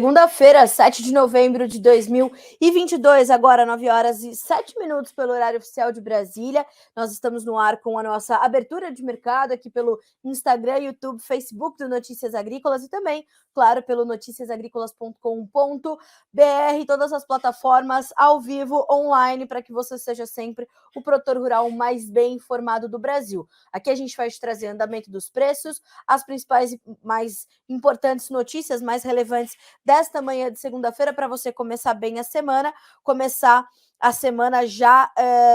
Segunda-feira, 7 de novembro de 2022, agora 9 horas e 7 minutos pelo horário oficial de Brasília. Nós estamos no ar com a nossa abertura de mercado aqui pelo Instagram, YouTube, Facebook do Notícias Agrícolas e também, claro, pelo noticiasagricolas.com.br, todas as plataformas ao vivo, online, para que você seja sempre o produtor rural mais bem informado do Brasil. Aqui a gente vai te trazer andamento dos preços, as principais e mais importantes notícias, mais relevantes desta manhã de segunda-feira, para você começar bem a semana, começar a semana já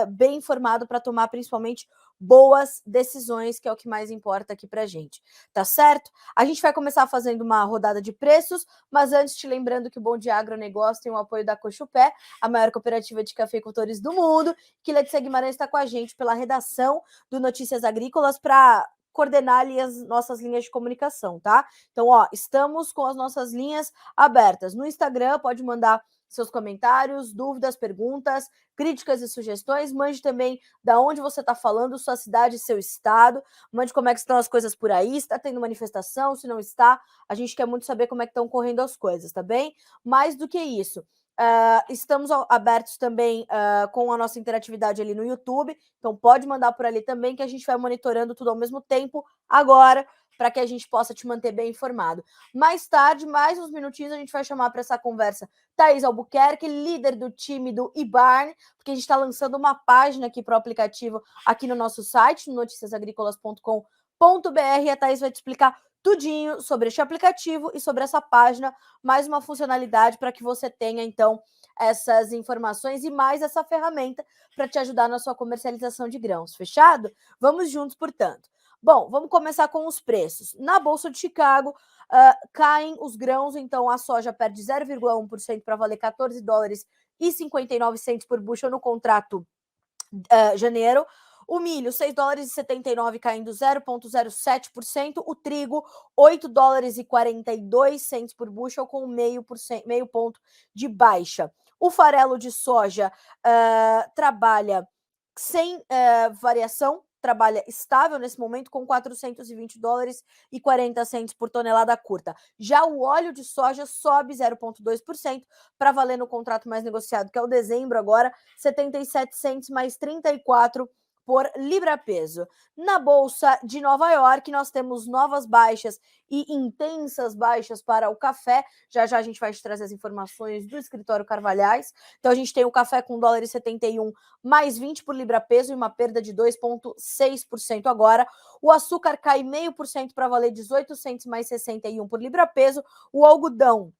bem informado para tomar principalmente boas decisões, que é o que mais importa aqui para a gente, tá certo? A gente vai começar fazendo uma rodada de preços, mas antes te lembrando que o Bom Dia Agronegócio tem o apoio da Cochupé, a maior cooperativa de cafeicultores do mundo, que Letícia Guimarães está com a gente pela redação do Notícias Agrícolas para coordenar ali as nossas linhas de comunicação, tá? Então, estamos com as nossas linhas abertas. No Instagram, pode mandar seus comentários, dúvidas, perguntas, críticas e sugestões. Mande também da onde você está falando, sua cidade, seu estado. Mande como é que estão as coisas por aí, está tendo manifestação, se não está. A gente quer muito saber como é que estão correndo as coisas, tá bem? Mais do que isso, estamos abertos também com a nossa interatividade ali no YouTube, então pode mandar por ali também, que a gente vai monitorando tudo ao mesmo tempo agora, para que a gente possa te manter bem informado. Mais tarde, mais uns minutinhos, a gente vai chamar para essa conversa Thaís Albuquerque, líder do time do eBarn, porque a gente está lançando uma página aqui para o aplicativo aqui no nosso site, no noticiasagricolas.com.br, e a Thaís vai te explicar tudinho sobre este aplicativo e sobre essa página, mais uma funcionalidade para que você tenha, então, essas informações e mais essa ferramenta para te ajudar na sua comercialização de grãos. Fechado? Vamos juntos, portanto. Bom, vamos começar com os preços. Na Bolsa de Chicago, caem os grãos, então a soja perde 0,1% para valer 14 dólares e 59 centos por bushel no contrato janeiro. O milho, 6 dólares e 79, caindo 0,07%. O trigo, 8 dólares e 42 centos por bushel, com meio ponto de baixa. O farelo de soja trabalha sem variação, trabalha estável nesse momento com 420 dólares e 40 centos por tonelada curta. Já o óleo de soja sobe 0,2% para valer no contrato mais negociado, que é o dezembro agora, 77 centos mais 34 por libra-peso. Na Bolsa de Nova York, nós temos novas baixas e intensas baixas para o café. Já já a gente vai te trazer as informações do escritório Carvalhais. Então a gente tem o café com $1,71 mais 20 por libra-peso e uma perda de 2,6% agora. O açúcar cai 0,5% para valer 18 centos mais 61 por libra-peso. O algodão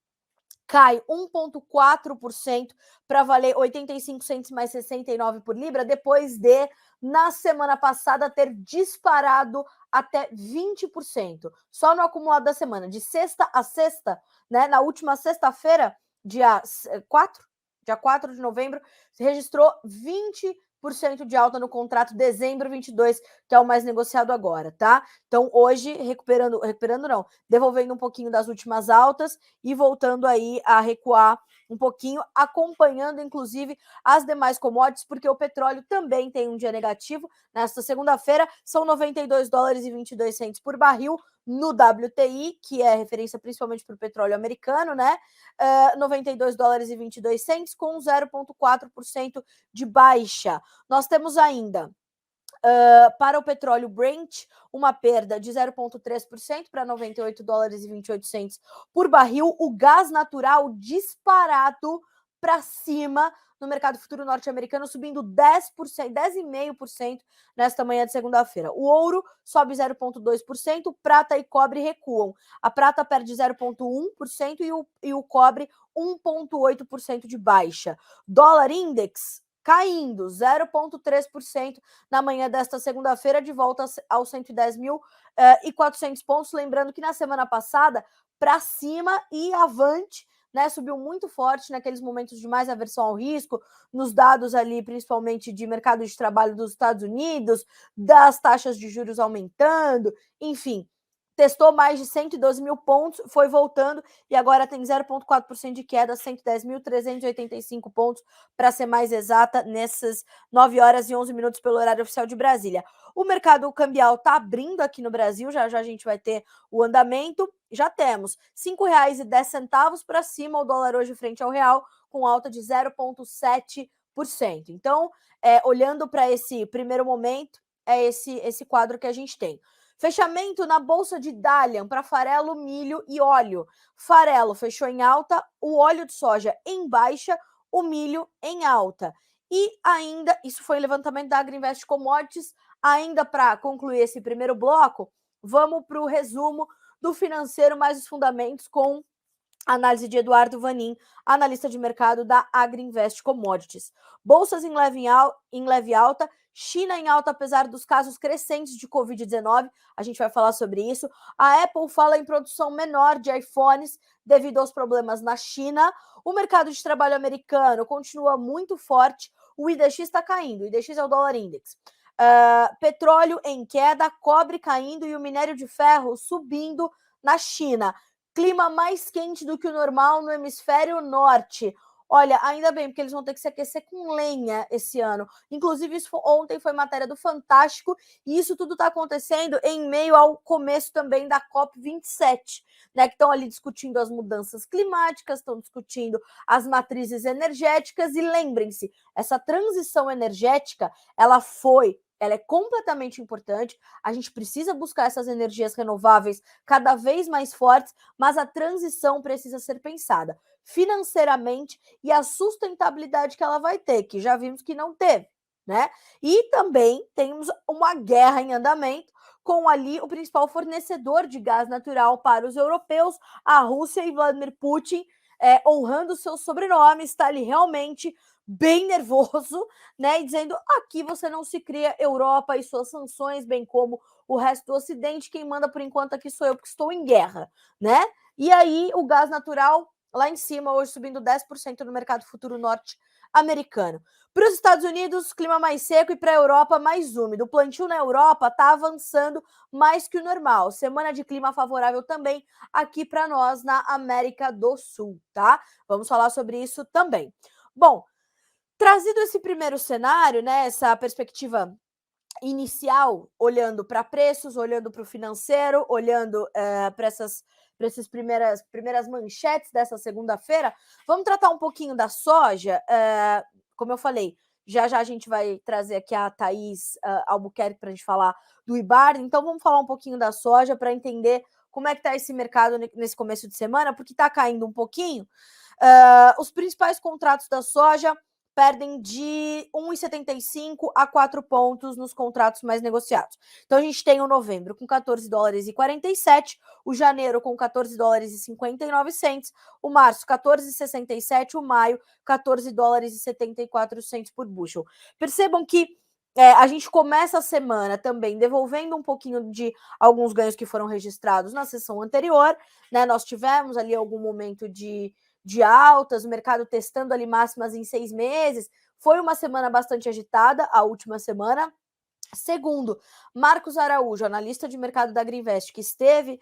cai 1,4% para valer 85 centos mais 69 por libra, depois de, na semana passada, ter disparado até 20%. Só no acumulado da semana, de sexta a sexta, né? Na última sexta-feira, dia 4 de novembro, se registrou 20% de alta no contrato dezembro 22, que é o mais negociado agora, tá? Então, hoje, recuperando não, devolvendo um pouquinho das últimas altas e voltando aí a recuar um pouquinho, acompanhando, inclusive, as demais commodities, porque o petróleo também tem um dia negativo. Nesta segunda-feira, são 92 dólares e 22 centos por barril no WTI, que é referência principalmente para o petróleo americano, né? 92 dólares e 22 centos, com 0,4% de baixa. Nós temos ainda, para o petróleo Brent, uma perda de 0,3% para 98 dólares e 28 centos por barril. O gás natural disparado para cima no mercado futuro norte-americano, subindo 10%, 10,5% nesta manhã de segunda-feira. O ouro sobe 0,2%, prata e cobre recuam. A prata perde 0,1% e o cobre 1,8% de baixa. Dólar index caindo 0,3% na manhã desta segunda-feira, de volta aos 110.400 pontos. Lembrando que na semana passada, para cima e avante, né, subiu muito forte naqueles momentos de mais aversão ao risco, nos dados ali, principalmente de mercado de trabalho dos Estados Unidos, das taxas de juros aumentando, enfim. Testou mais de 112 mil pontos, foi voltando e agora tem 0,4% de queda, 110.385 pontos, para ser mais exata, nessas 9 horas e 11 minutos pelo horário oficial de Brasília. O mercado cambial está abrindo aqui no Brasil, já já a gente vai ter o andamento, já temos R$ 5,10 para cima o dólar hoje frente ao real, com alta de 0,7%. Então, olhando para esse primeiro momento, é esse quadro que a gente tem. Fechamento na bolsa de Dalian para farelo, milho e óleo. Farelo fechou em alta, o óleo de soja em baixa, o milho em alta. E ainda, isso foi o levantamento da Agriinvest Commodities. Ainda para concluir esse primeiro bloco, vamos para o resumo do financeiro mais os fundamentos com análise de Eduardo Vanin, analista de mercado da Agriinvest Commodities. Bolsas em leve alta, China em alta apesar dos casos crescentes de Covid-19, a gente vai falar sobre isso. A Apple fala em produção menor de iPhones devido aos problemas na China. O mercado de trabalho americano continua muito forte, o IDX está caindo, o IDX é o dólar index. Petróleo em queda, cobre caindo e o minério de ferro subindo na China. Clima mais quente do que o normal no hemisfério norte. Olha, ainda bem, porque eles vão ter que se aquecer com lenha esse ano. Inclusive, ontem foi matéria do Fantástico, e isso tudo está acontecendo em meio ao começo também da COP27, né? Que estão ali discutindo as mudanças climáticas, estão discutindo as matrizes energéticas, e lembrem-se, essa transição energética, ela é completamente importante, a gente precisa buscar essas energias renováveis cada vez mais fortes, mas a transição precisa ser pensada financeiramente e a sustentabilidade que ela vai ter, que já vimos que não teve, né? E também temos uma guerra em andamento com ali o principal fornecedor de gás natural para os europeus, a Rússia, e Vladimir Putin, honrando seu sobrenome, está ali realmente bem nervoso, né, e dizendo: aqui você não se cria, Europa e suas sanções, bem como o resto do Ocidente, quem manda por enquanto aqui sou eu, porque estou em guerra, né? E aí o gás natural lá em cima, hoje subindo 10% no mercado futuro norte-americano. Para os Estados Unidos, clima mais seco, e para a Europa, mais úmido. O plantio na Europa está avançando mais que o normal. Semana de clima favorável também aqui para nós na América do Sul, tá? Vamos falar sobre isso também. Bom, trazido esse primeiro cenário, né, essa perspectiva inicial, olhando para preços, olhando para o financeiro, olhando para essas primeiras manchetes dessa segunda-feira, vamos tratar um pouquinho da soja. Como eu falei, já a gente vai trazer aqui a Thaís Albuquerque para a gente falar do IBAR, então vamos falar um pouquinho da soja para entender como é que está esse mercado nesse começo de semana, porque está caindo um pouquinho. Os principais contratos da soja perdem de 1,75 a 4 pontos nos contratos mais negociados. Então a gente tem o novembro com 14 dólares e 47, o janeiro com 14 dólares e 59 cents, o março 14,67, o maio 14 dólares e 74 cents por bushel. Percebam que a gente começa a semana também devolvendo um pouquinho de alguns ganhos que foram registrados na sessão anterior, né? Nós tivemos ali algum momento de altas, o mercado testando ali máximas em 6 meses. Foi uma semana bastante agitada, a última semana. Segundo Marcos Araújo, analista de mercado da Agriinvest, que esteve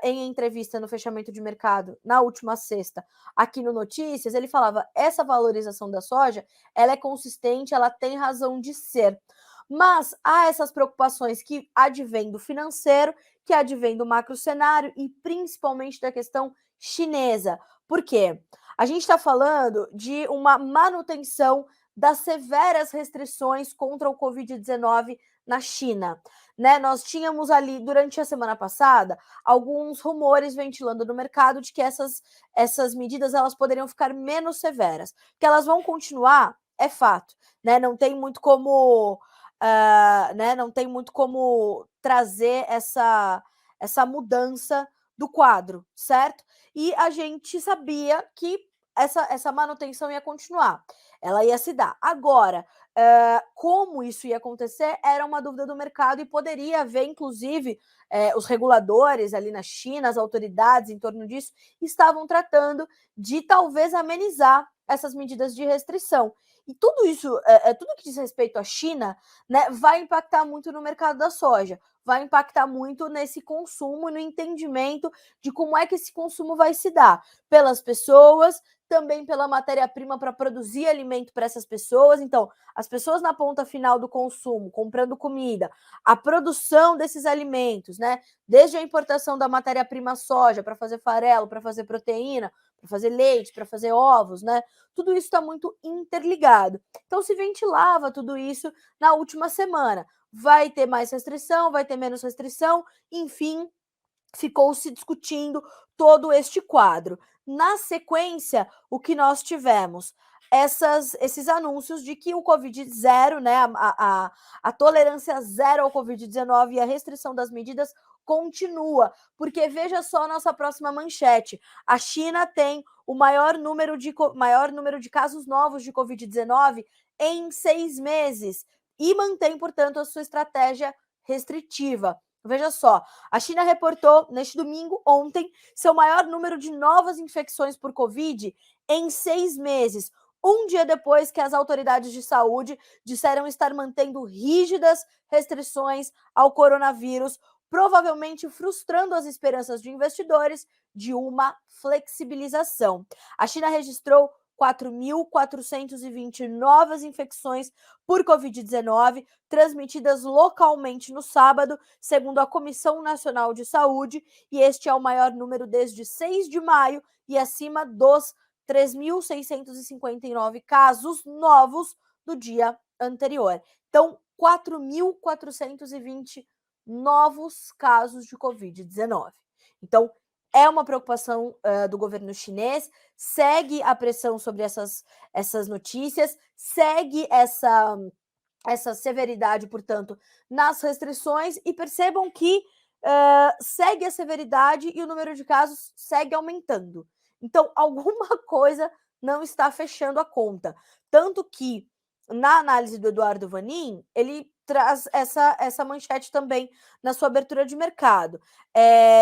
em entrevista no fechamento de mercado na última sexta aqui no Notícias, ele falava: essa valorização da soja, ela é consistente, ela tem razão de ser. Mas há essas preocupações que advêm do financeiro, que advêm do macro cenário e principalmente da questão chinesa. Por quê? A gente está falando de uma manutenção das severas restrições contra o Covid-19 na China, né? Nós tínhamos ali, durante a semana passada, alguns rumores ventilando no mercado de que essas medidas elas poderiam ficar menos severas. Que elas vão continuar, é fato, né? Não tem muito como, né? Não tem muito como trazer essa mudança do quadro, certo? E a gente sabia que essa manutenção ia continuar, ela ia se dar. Agora, como isso ia acontecer era uma dúvida do mercado e poderia haver, inclusive, os reguladores ali na China, as autoridades em torno disso, estavam tratando de talvez amenizar essas medidas de restrição. E tudo isso, tudo que diz respeito à China, né, vai impactar muito no mercado da soja, vai impactar muito nesse consumo, no entendimento de como é que esse consumo vai se dar pelas pessoas, também pela matéria-prima para produzir alimento para essas pessoas. Então, as pessoas na ponta final do consumo, comprando comida, a produção desses alimentos, né? Desde a importação da matéria-prima soja para fazer farelo, para fazer proteína, para fazer leite, para fazer ovos, né? Tudo isso está muito interligado. Então, se ventilava tudo isso na última semana. Vai ter mais restrição, vai ter menos restrição, enfim, ficou se discutindo todo este quadro. Na sequência, o que nós tivemos? Esses anúncios de que o Covid-0, né, a tolerância zero ao Covid-19 e a restrição das medidas continua, porque veja só a nossa próxima manchete. A China tem o maior número de casos novos de Covid-19 em 6 meses e mantém, portanto, a sua estratégia restritiva. Veja só, a China reportou neste domingo, ontem, seu maior número de novas infecções por Covid em 6 meses, um dia depois que as autoridades de saúde disseram estar mantendo rígidas restrições ao coronavírus, provavelmente frustrando as esperanças de investidores de uma flexibilização. A China registrou 4.420 novas infecções por Covid-19, transmitidas localmente no sábado, segundo a Comissão Nacional de Saúde, e este é o maior número desde 6 de maio e acima dos 3.659 casos novos do dia anterior. Então, 4.420 novos casos de Covid-19. Então, é uma preocupação do governo chinês, segue a pressão sobre essas notícias, segue essa severidade, portanto, nas restrições, e percebam que segue a severidade e o número de casos segue aumentando. Então, alguma coisa não está fechando a conta. Tanto que, na análise do Eduardo Vanin, ele traz essa manchete também na sua abertura de mercado.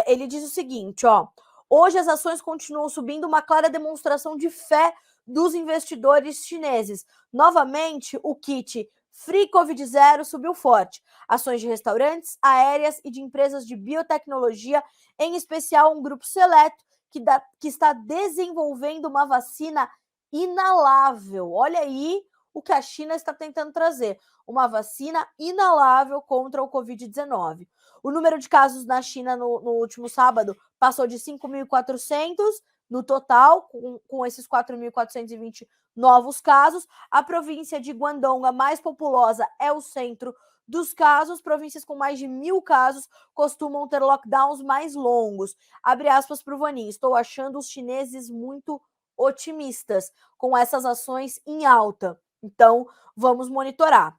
Ele diz o seguinte, ó: hoje as ações continuam subindo, uma clara demonstração de fé dos investidores chineses. Novamente, o kit Free Covid-0 subiu forte. Ações de restaurantes, aéreas e de empresas de biotecnologia, em especial um grupo seleto que está desenvolvendo uma vacina inalável. Olha aí o que a China está tentando trazer, uma vacina inalável contra o Covid-19. O número de casos na China no último sábado passou de 5.400 no total, com esses 4.420 novos casos. A província de Guangdong, a mais populosa, é o centro dos casos. Províncias com mais de 1.000 casos costumam ter lockdowns mais longos. Abre aspas para o Vanin: estou achando os chineses muito otimistas com essas ações em alta. Então, vamos monitorar.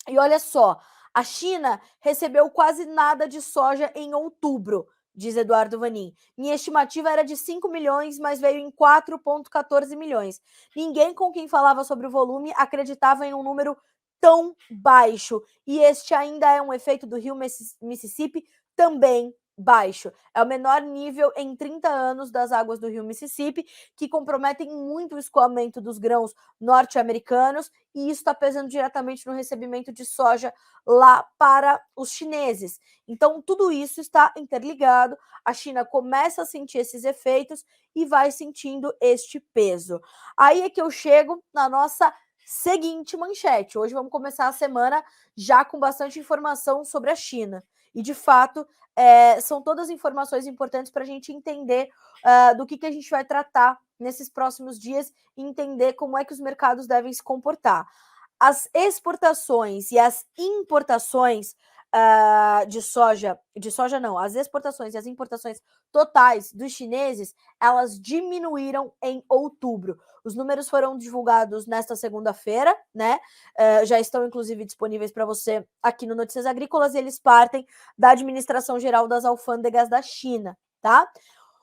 E olha só, a China recebeu quase nada de soja em outubro, diz Eduardo Vanin. Minha estimativa era de 5 milhões, mas veio em 4,14 milhões. Ninguém com quem falava sobre o volume acreditava em um número tão baixo. E este ainda é um efeito do rio Mississippi, também baixo. É o menor nível em 30 anos das águas do rio Mississippi, que comprometem muito o escoamento dos grãos norte-americanos, e isso está pesando diretamente no recebimento de soja lá para os chineses. Então, tudo isso está interligado. A China começa a sentir esses efeitos e vai sentindo este peso. Aí é que eu chego na nossa seguinte manchete. Hoje vamos começar a semana já com bastante informação sobre a China. E, de fato, são todas informações importantes para a gente entender do que a gente vai tratar nesses próximos dias e entender como é que os mercados devem se comportar. As exportações e as importações de soja não, as exportações e as importações totais dos chineses, elas diminuíram em outubro. Os números foram divulgados nesta segunda-feira, né? Já estão, inclusive, disponíveis para você aqui no Notícias Agrícolas, e eles partem da Administração Geral das Alfândegas da China, tá?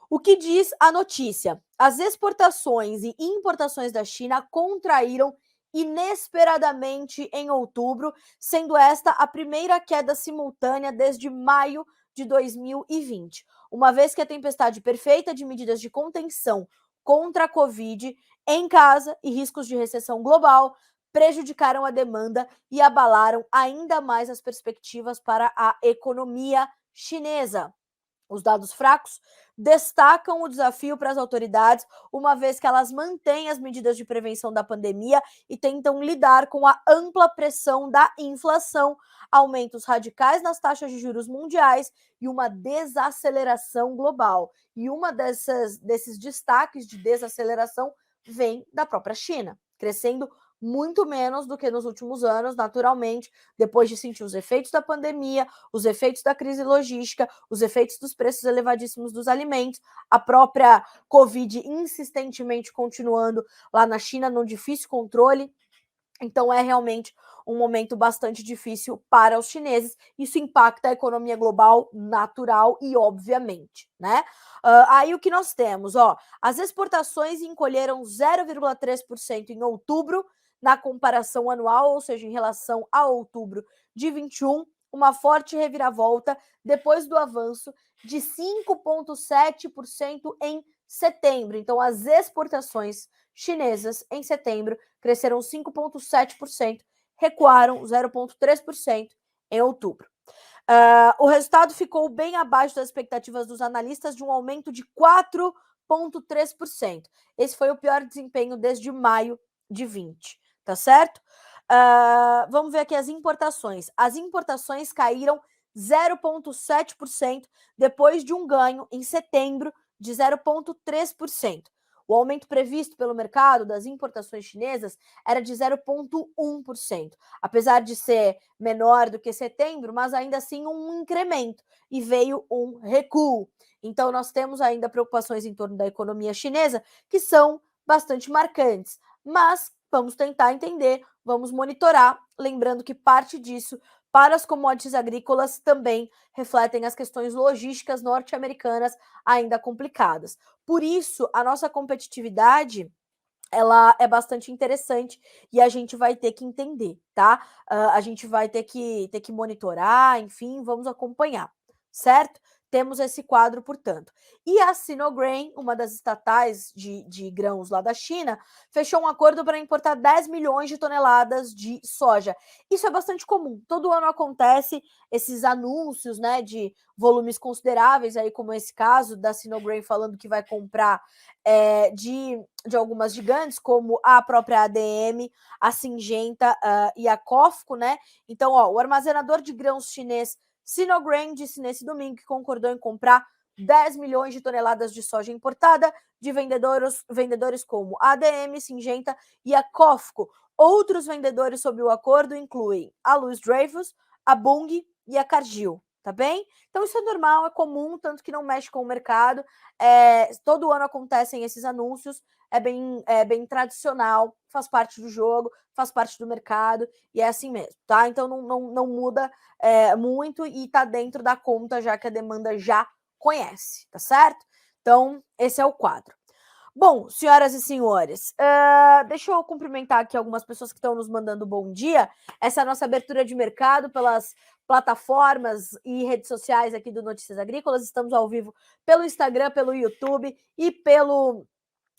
O que diz a notícia? As exportações e importações da China contraíram inesperadamente em outubro, sendo esta a primeira queda simultânea desde maio de 2020, uma vez que a tempestade perfeita de medidas de contenção contra a Covid em casa e riscos de recessão global prejudicaram a demanda e abalaram ainda mais as perspectivas para a economia chinesa. Os dados fracos destacam o desafio para as autoridades, uma vez que elas mantêm as medidas de prevenção da pandemia e tentam lidar com a ampla pressão da inflação, aumentos radicais nas taxas de juros mundiais e uma desaceleração global. E uma desses destaques de desaceleração vem da própria China, crescendo muito menos do que nos últimos anos, naturalmente, depois de sentir os efeitos da pandemia, os efeitos da crise logística, os efeitos dos preços elevadíssimos dos alimentos, a própria Covid insistentemente continuando lá na China, num difícil controle. Então, é realmente um momento bastante difícil para os chineses. Isso impacta a economia global natural e obviamente, né? Aí o que nós temos, ó, as exportações encolheram 0,3% em outubro, na comparação anual, ou seja, em relação a outubro de 21, uma forte reviravolta depois do avanço de 5,7% em setembro. Então, as exportações chinesas em setembro cresceram 5,7%, recuaram 0,3% em outubro. O resultado ficou bem abaixo das expectativas dos analistas de um aumento de 4,3%. Esse foi o pior desempenho desde maio de 20, tá certo? Vamos ver aqui as importações. As importações caíram 0,7% depois de um ganho em setembro de 0,3%. O aumento previsto pelo mercado das importações chinesas era de 0,1%, apesar de ser menor do que setembro, mas ainda assim um incremento, e veio um recuo. Então, nós temos ainda preocupações em torno da economia chinesa que são bastante marcantes, mas vamos tentar entender, vamos monitorar, lembrando que parte disso, para as commodities agrícolas, também refletem as questões logísticas norte-americanas ainda complicadas. Por isso, a nossa competitividade ela é bastante interessante e a gente vai ter que entender, tá? A gente vai ter que monitorar, enfim, vamos acompanhar, certo? Temos esse quadro, portanto. E a Sinograin, uma das estatais de grãos lá da China, fechou um acordo para importar 10 milhões de toneladas de soja. Isso é bastante comum. Todo ano acontece esses anúncios, né, de volumes consideráveis, aí como esse caso da Sinograin falando que vai comprar de algumas gigantes, como a própria ADM, a Syngenta e a COFCO, né? Então, ó, o armazenador de grãos chinês Sinograin disse nesse domingo que concordou em comprar 10 milhões de toneladas de soja importada de vendedores como a ADM, Syngenta e a COFCO. Outros vendedores sob o acordo incluem a Louis Dreyfus, a Bunge e a Cargill, tá bem? Então isso é normal, é comum, tanto que não mexe com o mercado. Todo ano acontecem esses anúncios, é bem tradicional, faz parte do jogo, faz parte do mercado, e é assim mesmo, tá? Então não muda muito e tá dentro da conta, já que a demanda já conhece, tá certo? Então, esse é o quadro. Bom, senhoras e senhores, deixa eu cumprimentar aqui algumas pessoas que estão nos mandando bom dia. Essa é a nossa abertura de mercado pelas plataformas e redes sociais aqui do Notícias Agrícolas. Estamos ao vivo pelo Instagram, pelo YouTube e pelo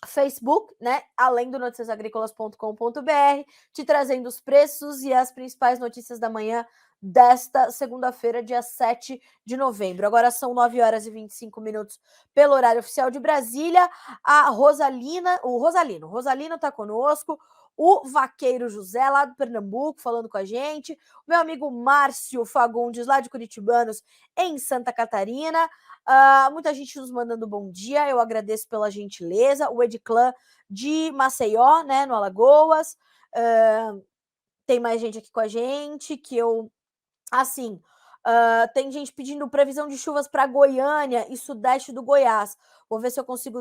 Facebook, né? Além do noticiasagricolas.com.br, te trazendo os preços e as principais notícias da manhã desta segunda-feira, dia 7 de novembro. Agora são 9 horas e 25 minutos pelo horário oficial de Brasília. A Rosalino está conosco. O Vaqueiro José, lá do Pernambuco, falando com a gente. O meu amigo Márcio Fagundes, lá de Curitibanos, em Santa Catarina. Muita gente nos mandando bom dia, eu agradeço pela gentileza. O Edclã de Maceió, né, no Alagoas. Tem mais gente aqui com a gente, que eu... Assim, tem gente pedindo previsão de chuvas para Goiânia e sudeste do Goiás. Vou ver se eu consigo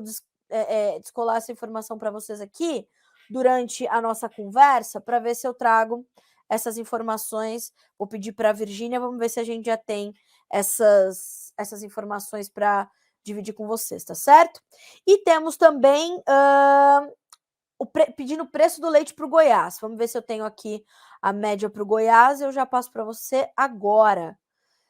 descolar essa informação para vocês aqui durante a nossa conversa, para ver se eu trago essas informações. Vou pedir para a Virgínia, vamos ver se a gente já tem essas informações para dividir com vocês, tá certo? E temos também pedindo o preço do leite para o Goiás. Vamos ver se eu tenho aqui a média para o Goiás. Eu já passo para você agora.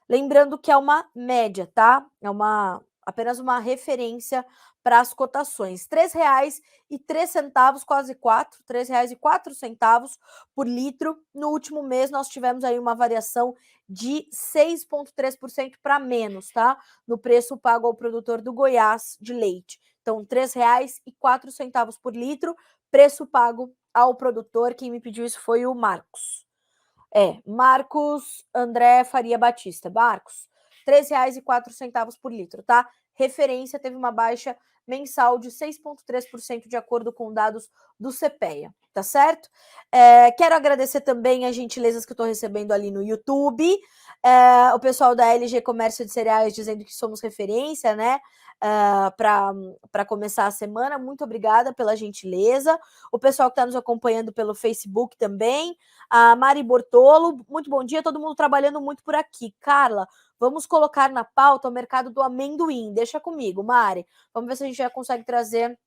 Lembrando que é uma média, tá? É uma apenas uma referência para as cotações. R$ 3,03, quase 4, R$ 3,04 por litro. No último mês, nós tivemos aí uma variação de 6,3% para menos, tá? No preço pago ao produtor do Goiás de leite. Então, R$ 3,04 por litro, preço pago ao produtor. Quem me pediu isso foi o Marcos. Marcos André Faria Batista. Marcos, R$ 3,04 por litro, tá? Referência teve uma baixa mensal de 6,3% de acordo com dados do CPEA, tá certo? Quero agradecer também as gentilezas que eu estou recebendo ali no YouTube, o pessoal da LG Comércio de Cereais dizendo que somos referência, né? Para começar a semana, muito obrigada pela gentileza. O pessoal que está nos acompanhando pelo Facebook também, a Mari Bortolo, muito bom dia, todo mundo trabalhando muito por aqui. Carla, vamos colocar na pauta o mercado do amendoim. Deixa comigo, Mari. Vamos ver se a gente já consegue trazer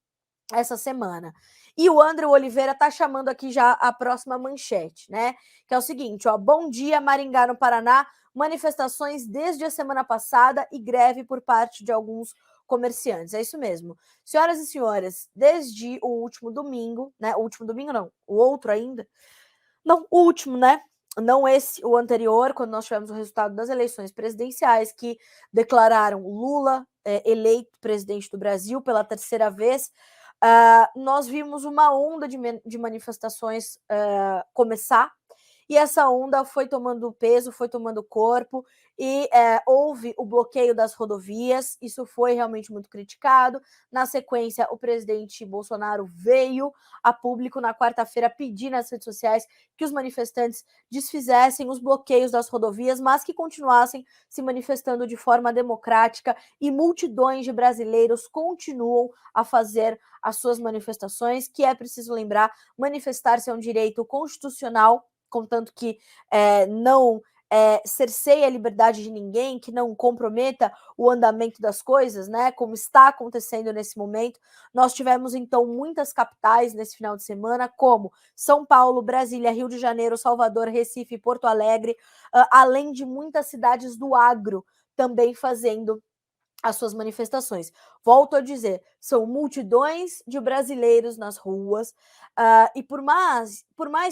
essa semana. E o André Oliveira tá chamando aqui já a próxima manchete, né? Que é o seguinte, ó, bom dia, Maringá, no Paraná, manifestações desde a semana passada e greve por parte de alguns comerciantes. É isso mesmo. Senhoras e senhores, desde o último domingo, né? O último domingo não, o outro ainda. Não, o último, né? Não esse, o anterior, quando nós tivemos o resultado das eleições presidenciais, que declararam Lula eleito presidente do Brasil pela terceira vez. Nós vimos uma onda de manifestações começar, e essa onda foi tomando peso, foi tomando corpo, e houve o bloqueio das rodovias, isso foi realmente muito criticado. Na sequência, o presidente Bolsonaro veio a público na quarta-feira pedir nas redes sociais que os manifestantes desfizessem os bloqueios das rodovias, mas que continuassem se manifestando de forma democrática, e multidões de brasileiros continuam a fazer as suas manifestações, que é preciso lembrar, manifestar-se é um direito constitucional, contanto que não cerceie a liberdade de ninguém, que não comprometa o andamento das coisas, né, como está acontecendo nesse momento. Nós tivemos, então, muitas capitais nesse final de semana, como São Paulo, Brasília, Rio de Janeiro, Salvador, Recife, Porto Alegre, além de muitas cidades do agro também fazendo as suas manifestações. Volto a dizer, são multidões de brasileiros nas ruas, e por mais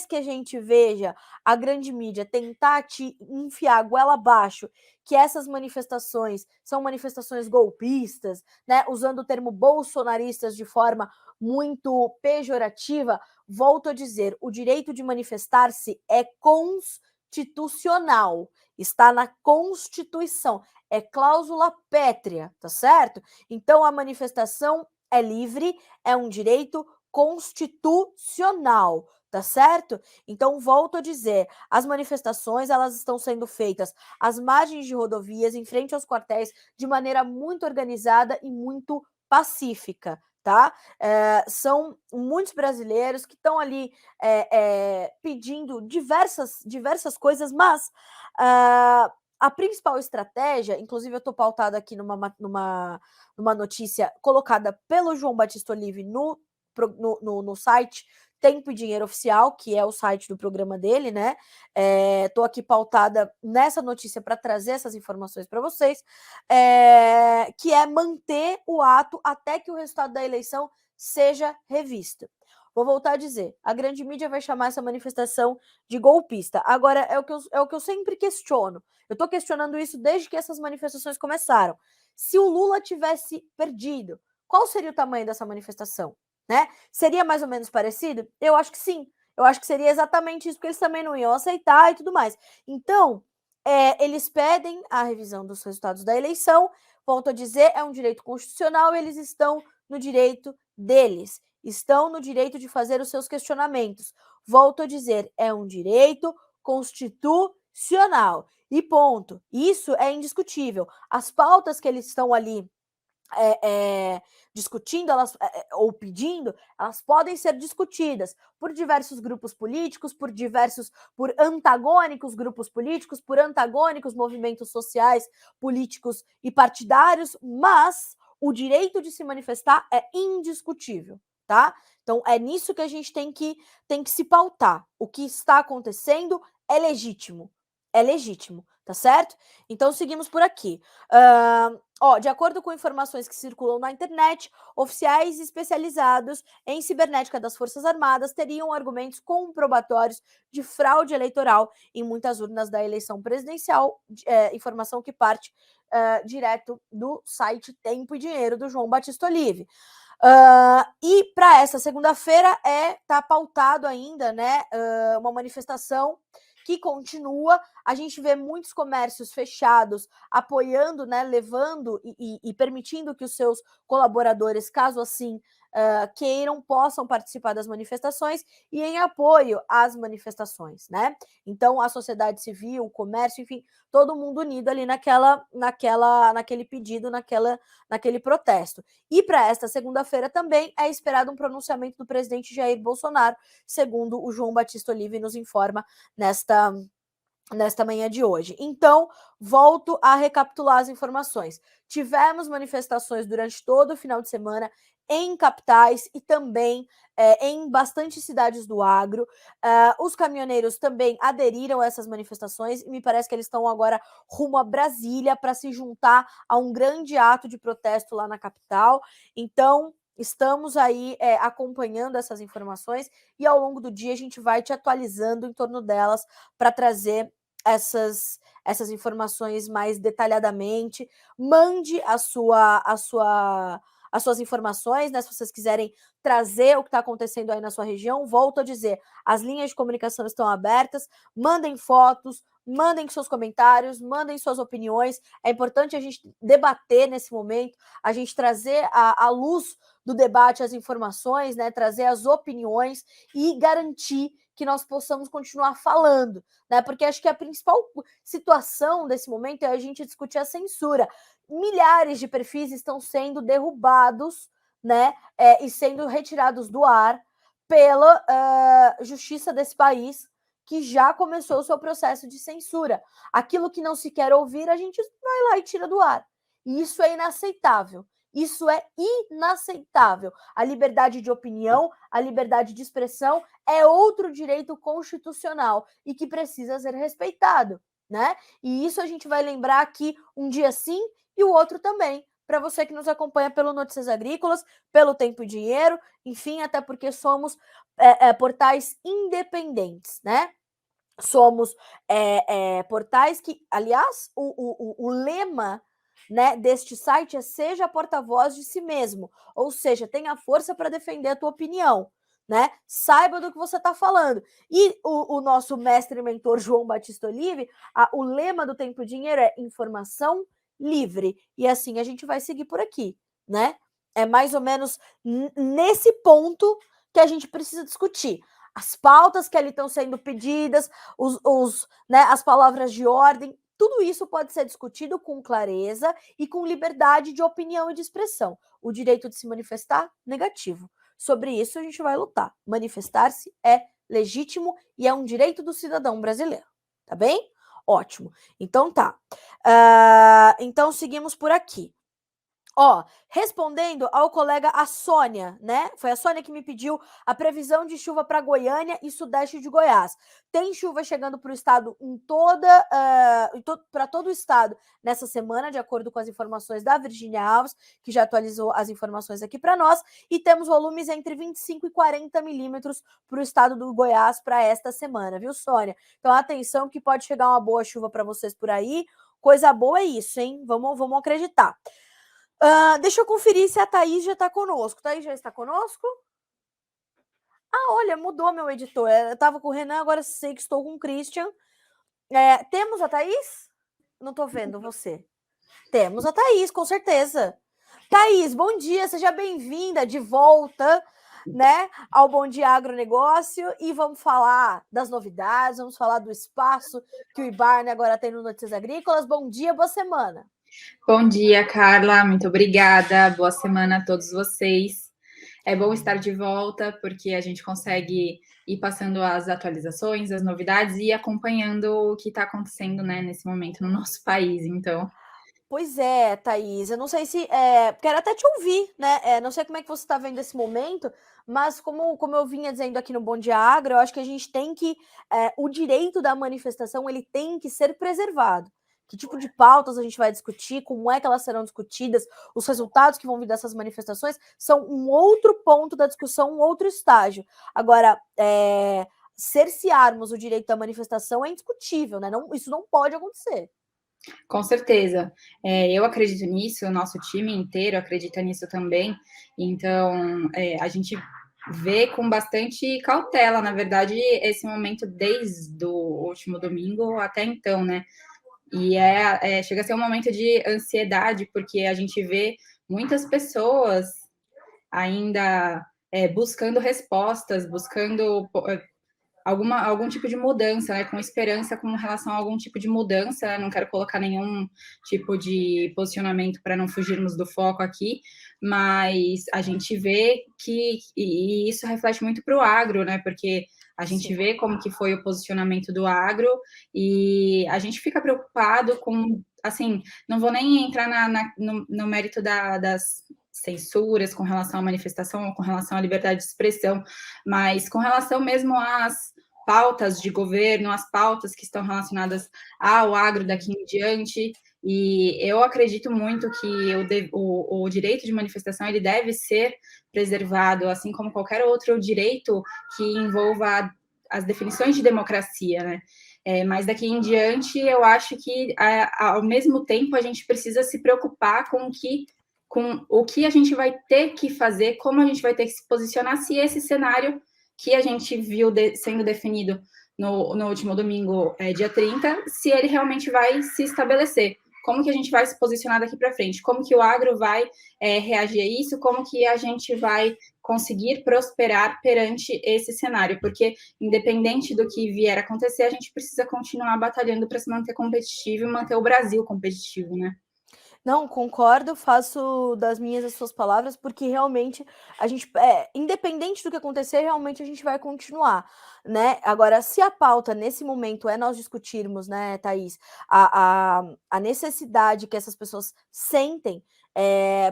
que a gente veja a grande mídia tentar te enfiar a goela abaixo que essas manifestações são manifestações golpistas, né, usando o termo bolsonaristas de forma muito pejorativa, volto a dizer, o direito de manifestar-se é constitucional, está na Constituição, é cláusula pétrea, tá certo? Então a manifestação é livre, é um direito constitucional, tá certo? Então volto a dizer, as manifestações elas estão sendo feitas às margens de rodovias, em frente aos quartéis, de maneira muito organizada e muito pacífica, tá? São muitos brasileiros que estão ali pedindo diversas coisas, mas a principal estratégia, inclusive eu estou pautada aqui numa notícia colocada pelo João Batista Olive no site Tempo e Dinheiro Oficial, que é o site do programa dele, né? Estou aqui pautada nessa notícia para trazer essas informações para vocês, que é manter o ato até que o resultado da eleição seja revisto. Vou voltar a dizer, a grande mídia vai chamar essa manifestação de golpista. Agora, é o que eu sempre questiono. Eu estou questionando isso desde que essas manifestações começaram. Se o Lula tivesse perdido, qual seria o tamanho dessa manifestação? Né? Seria mais ou menos parecido? Eu acho que sim. Eu acho que seria exatamente isso, porque eles também não iam aceitar e tudo mais. Então, eles pedem a revisão dos resultados da eleição. Volto a dizer, é um direito constitucional, eles estão no direito deles. Estão no direito de fazer os seus questionamentos. Volto a dizer, é um direito constitucional. E ponto. Isso é indiscutível. As pautas que eles estão ali discutindo ou pedindo, elas podem ser discutidas por diversos grupos políticos, por antagônicos grupos políticos, por antagônicos movimentos sociais, políticos e partidários, mas o direito de se manifestar é indiscutível, tá? Então é nisso que a gente tem que se pautar. O que está acontecendo é legítimo, tá certo? Então seguimos por aqui. De acordo com informações que circulam na internet, oficiais especializados em cibernética das Forças Armadas teriam argumentos comprobatórios de fraude eleitoral em muitas urnas da eleição presidencial, informação que parte direto do site Tempo e Dinheiro do João Batista Olive. E para essa segunda-feira tá pautado ainda, né, uma manifestação que continua. A gente vê muitos comércios fechados apoiando, né, levando e permitindo que os seus colaboradores, caso assim queiram, possam participar das manifestações e em apoio às manifestações, né? Então, a sociedade civil, o comércio, enfim, todo mundo unido ali naquele pedido, naquele protesto. E para esta segunda-feira também é esperado um pronunciamento do presidente Jair Bolsonaro, segundo o João Batista Olive nos informa nesta manhã de hoje. Então, volto a recapitular as informações. Tivemos manifestações durante todo o final de semana em capitais e também em bastante cidades do agro. Os caminhoneiros também aderiram a essas manifestações e me parece que eles estão agora rumo a Brasília para se juntar a um grande ato de protesto lá na capital. Então, estamos aí acompanhando essas informações e ao longo do dia a gente vai te atualizando em torno delas para trazer essas informações mais detalhadamente. Mande as suas informações, né? Se vocês quiserem trazer o que está acontecendo aí na sua região, volto a dizer, as linhas de comunicação estão abertas, mandem fotos, mandem seus comentários, mandem suas opiniões. É importante a gente debater nesse momento, a gente trazer à luz do debate as informações, né? Trazer as opiniões e garantir que nós possamos continuar falando, né? Porque acho que a principal situação desse momento é a gente discutir a censura. Milhares de perfis estão sendo derrubados, né? E sendo retirados do ar pela justiça desse país, que já começou o seu processo de censura. Aquilo que não se quer ouvir, a gente vai lá e tira do ar. E isso é inaceitável. Isso é inaceitável. A liberdade de opinião, a liberdade de expressão é outro direito constitucional e que precisa ser respeitado, né? E isso a gente vai lembrar aqui um dia sim e o outro também, para você que nos acompanha pelo Notícias Agrícolas, pelo Tempo e Dinheiro, enfim, até porque somos portais independentes, né? Somos portais que, aliás, o lema, né, deste site é seja porta-voz de si mesmo, ou seja, tenha força para defender a tua opinião, né? Saiba do que você está falando. E o nosso mestre e mentor João Batista Olive, o lema do Tempo e Dinheiro é informação livre. E assim a gente vai seguir por aqui, né? É mais ou menos nesse ponto que a gente precisa discutir. As pautas que ali estão sendo pedidas, né, as palavras de ordem, tudo isso pode ser discutido com clareza e com liberdade de opinião e de expressão. O direito de se manifestar, negativo. Sobre isso a gente vai lutar. Manifestar-se é legítimo e é um direito do cidadão brasileiro. Tá bem? Ótimo. Então tá. Então seguimos por aqui. Respondendo ao colega a Sônia, né? Foi a Sônia que me pediu a previsão de chuva para Goiânia e sudeste de Goiás. Tem chuva chegando para o estado para todo o estado nessa semana, de acordo com as informações da Virgínia Alves, que já atualizou as informações aqui para nós, e temos volumes entre 25 e 40 milímetros para o estado do Goiás para esta semana, viu, Sônia? Então, atenção que pode chegar uma boa chuva para vocês por aí. Coisa boa é isso, hein? Vamos acreditar. Deixa eu conferir se a Thaís já está conosco. Thaís já está conosco? Olha, mudou meu editor. Eu estava com o Renan, agora sei que estou com o Christian. Temos a Thaís? Não estou vendo você. Temos a Thaís, com certeza. Thaís, bom dia, seja bem-vinda de volta, né, ao Bom Dia Agronegócio, e vamos falar das novidades, vamos falar do espaço que o IBARNE agora tem no Notícias Agrícolas. Bom dia, boa semana. Bom dia, Carla, muito obrigada, boa semana a todos vocês. É bom estar de volta, porque a gente consegue ir passando as atualizações, as novidades e acompanhando o que está acontecendo, né, nesse momento no nosso país, então... Pois é, Thaís, eu não sei se... quero até te ouvir, né? Não sei como é que você está vendo esse momento, mas como eu vinha dizendo aqui no Bom Dia Agro, eu acho que a gente tem que... o direito da manifestação, ele tem que ser preservado. Que tipo de pautas a gente vai discutir, como é que elas serão discutidas, os resultados que vão vir dessas manifestações são um outro ponto da discussão, um outro estágio. Agora, cercearmos o direito à manifestação é indiscutível, né? Não, isso não pode acontecer. Com certeza. Eu acredito nisso, o nosso time inteiro acredita nisso também. Então, a gente vê com bastante cautela, na verdade, esse momento desde o último domingo até então, né? E chega a ser um momento de ansiedade, porque a gente vê muitas pessoas ainda buscando respostas, buscando algum tipo de mudança, né? Com esperança com relação a algum tipo de mudança. Né? Não quero colocar nenhum tipo de posicionamento para não fugirmos do foco aqui, mas a gente vê e isso reflete muito para o agro, né? Porque a gente Sim. vê como que foi o posicionamento do agro e a gente fica preocupado com, assim, não vou nem entrar no mérito das censuras com relação à manifestação ou com relação à liberdade de expressão, mas com relação mesmo às pautas de governo, as pautas que estão relacionadas ao agro daqui em diante, e eu acredito muito que o direito de manifestação ele deve ser preservado, assim como qualquer outro direito que envolva as definições de democracia, né? Mas daqui em diante, eu acho que, ao mesmo tempo, a gente precisa se preocupar com o que a gente vai ter que fazer, como a gente vai ter que se posicionar se esse cenário que a gente viu sendo definido no último domingo, dia 30, se ele realmente vai se estabelecer. Como que a gente vai se posicionar daqui para frente? Como que o agro vai reagir a isso? Como que a gente vai conseguir prosperar perante esse cenário? Porque, independente do que vier a acontecer, a gente precisa continuar batalhando para se manter competitivo e manter o Brasil competitivo, né? Não, concordo, faço das minhas as suas palavras, porque realmente a gente, independente do que acontecer, realmente a gente vai continuar, né? Agora, se a pauta nesse momento é nós discutirmos, né, Thaís, a necessidade que essas pessoas sentem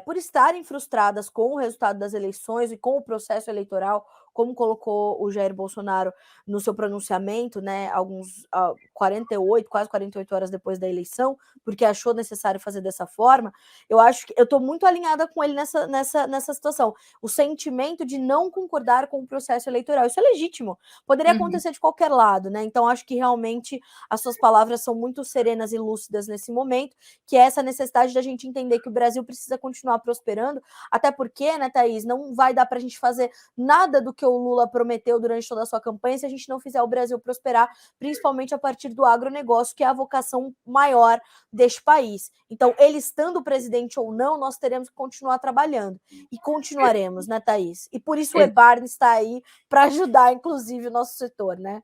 por estarem frustradas com o resultado das eleições e com o processo eleitoral, como colocou o Jair Bolsonaro no seu pronunciamento, né, alguns 48, quase 48 horas depois da eleição, porque achou necessário fazer dessa forma, eu acho que eu estou muito alinhada com ele nessa situação. O sentimento de não concordar com o processo eleitoral, isso é legítimo, poderia acontecer de qualquer lado, né? Então, acho que realmente as suas palavras são muito serenas e lúcidas nesse momento, que é essa necessidade da gente entender que o Brasil precisa continuar prosperando, até porque, né, Thaís, não vai dar para a gente fazer nada do que o Lula prometeu durante toda a sua campanha se a gente não fizer o Brasil prosperar, principalmente a partir do agronegócio, que é a vocação maior deste país. Então, ele estando presidente ou não, nós teremos que continuar trabalhando. E continuaremos, né, Thaís? E por isso o EBARN está aí para ajudar, inclusive, o nosso setor, né?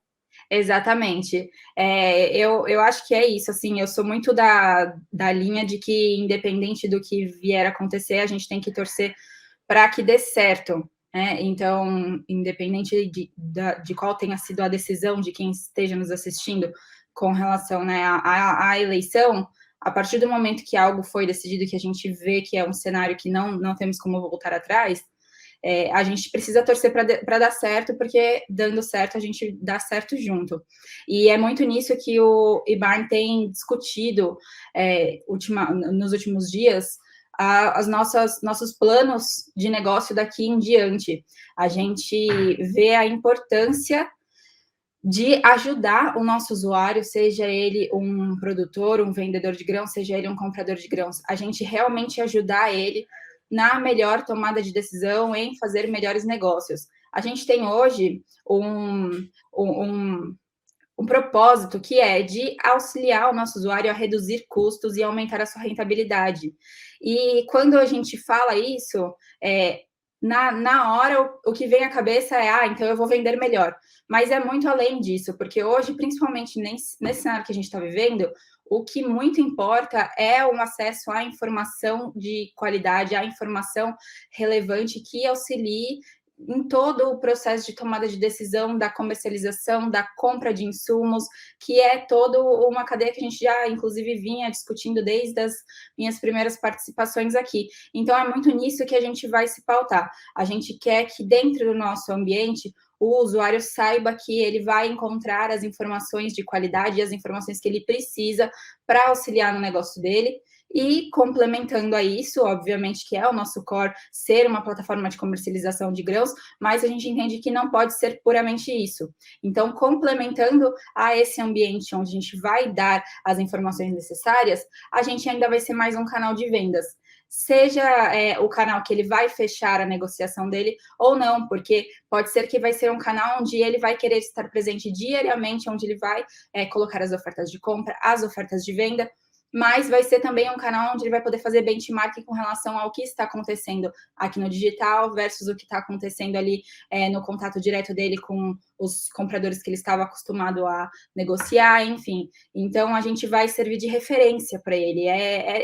Exatamente. Eu acho que é isso, assim, eu sou muito da linha de que, independente do que vier a acontecer, a gente tem que torcer para que dê certo. Né? Então, independente de qual tenha sido a decisão de quem esteja nos assistindo com relação, né, à eleição, a partir do momento que algo foi decidido, que a gente vê que é um cenário que não temos como voltar atrás, a gente precisa torcer para dar certo, porque dando certo a gente dá certo junto. E é muito nisso que o IBARN tem discutido nos últimos dias, nossos planos de negócio daqui em diante. A gente vê a importância de ajudar o nosso usuário, seja ele um produtor, um vendedor de grãos, seja ele um comprador de grãos, a gente realmente ajudar ele na melhor tomada de decisão, em fazer melhores negócios. A gente tem hoje um propósito que é de auxiliar o nosso usuário a reduzir custos e aumentar a sua rentabilidade. E quando a gente fala isso, na hora o que vem à cabeça é, então eu vou vender melhor. Mas é muito além disso, porque hoje, principalmente nesse cenário que a gente está vivendo, o que muito importa é o acesso à informação de qualidade, à informação relevante que auxilie em todo o processo de tomada de decisão, da comercialização, da compra de insumos, que é toda uma cadeia que a gente já, inclusive, vinha discutindo desde as minhas primeiras participações aqui. Então, é muito nisso que a gente vai se pautar. A gente quer que, dentro do nosso ambiente, o usuário saiba que ele vai encontrar as informações de qualidade e as informações que ele precisa para auxiliar no negócio dele. E complementando a isso, obviamente que é o nosso core ser uma plataforma de comercialização de grãos, mas a gente entende que não pode ser puramente isso. Então, complementando a esse ambiente onde a gente vai dar as informações necessárias, a gente ainda vai ser mais um canal de vendas. Seja o canal que ele vai fechar a negociação dele ou não, porque pode ser que vai ser um canal onde ele vai querer estar presente diariamente, onde ele vai colocar as ofertas de compra, as ofertas de venda, mas vai ser também um canal onde ele vai poder fazer benchmark com relação ao que está acontecendo aqui no digital versus o que está acontecendo ali no contato direto dele com os compradores que ele estava acostumado a negociar, enfim. Então, a gente vai servir de referência para ele.